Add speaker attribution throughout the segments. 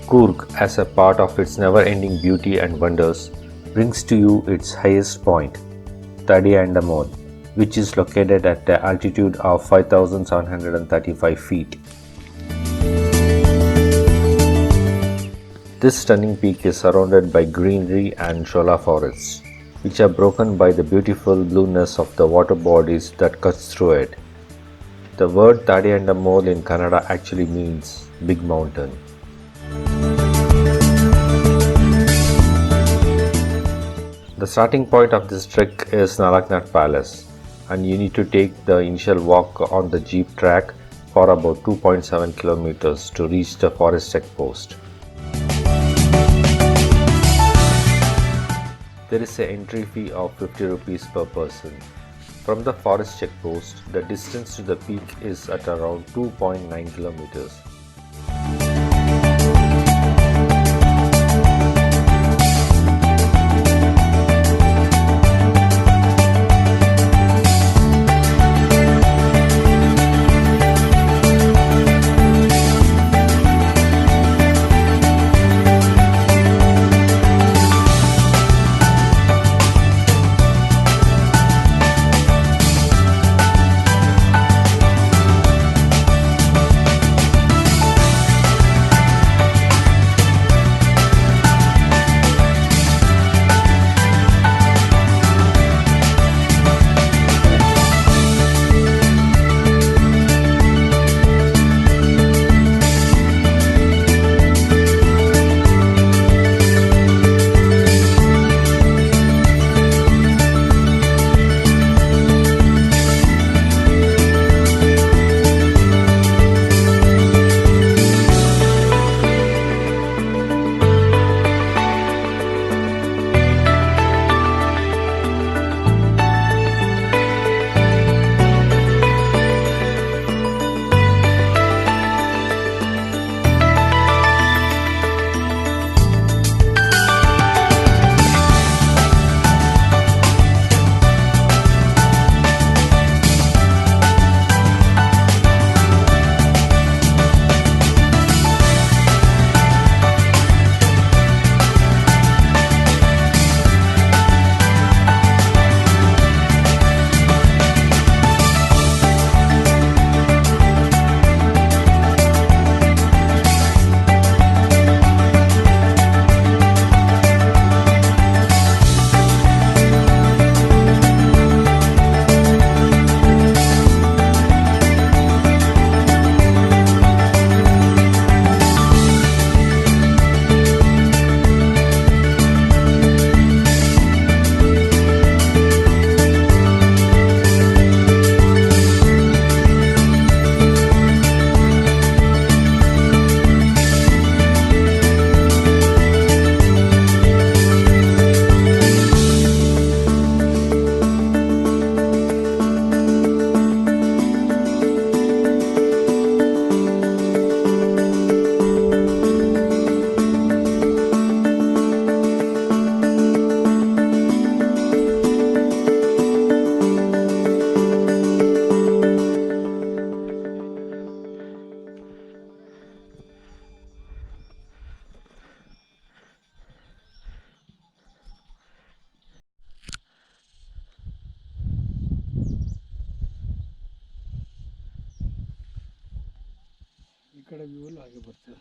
Speaker 1: Coorg, as a part of its never-ending beauty and wonders, brings to you its highest point, Tadiandamol, which is located at an altitude of 5,735 feet. This stunning peak is surrounded by greenery and shola forests, which are broken by the beautiful blueness of the water bodies that cuts through it. The word Tadiandamol in Kannada actually means big mountain. The starting point of this trek is Nalaknath Palace, and you need to take the initial walk on the jeep track for about 2.7 kilometers to reach the forest checkpost. There is an entry fee of 50 rupees per person. From the forest checkpost, the distance to the peak is at around 2.9 kilometers.
Speaker 2: ಕಡೆ view ಆಗಿ ಬರ್ತದೆ.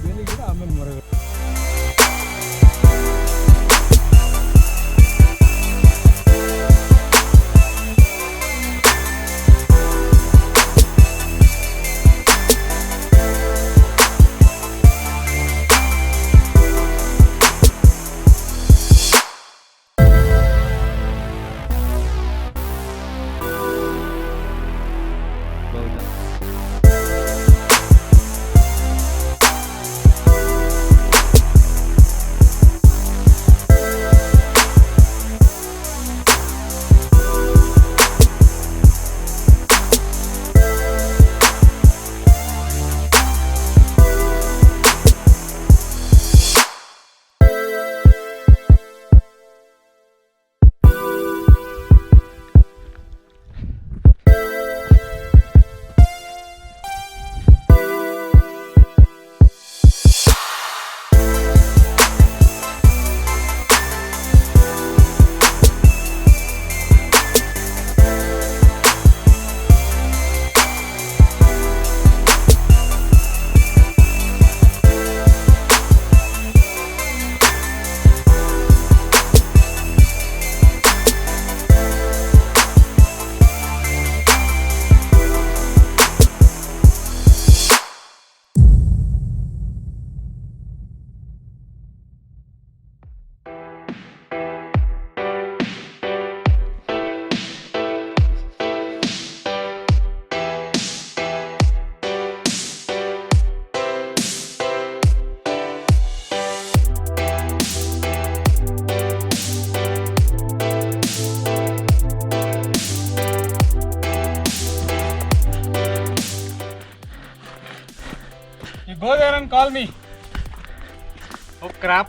Speaker 2: ಬೇಲಿ ಗಿಡ ಆಮೇಲೆ ಮರಗಳು. You go there and call me. Oh crap.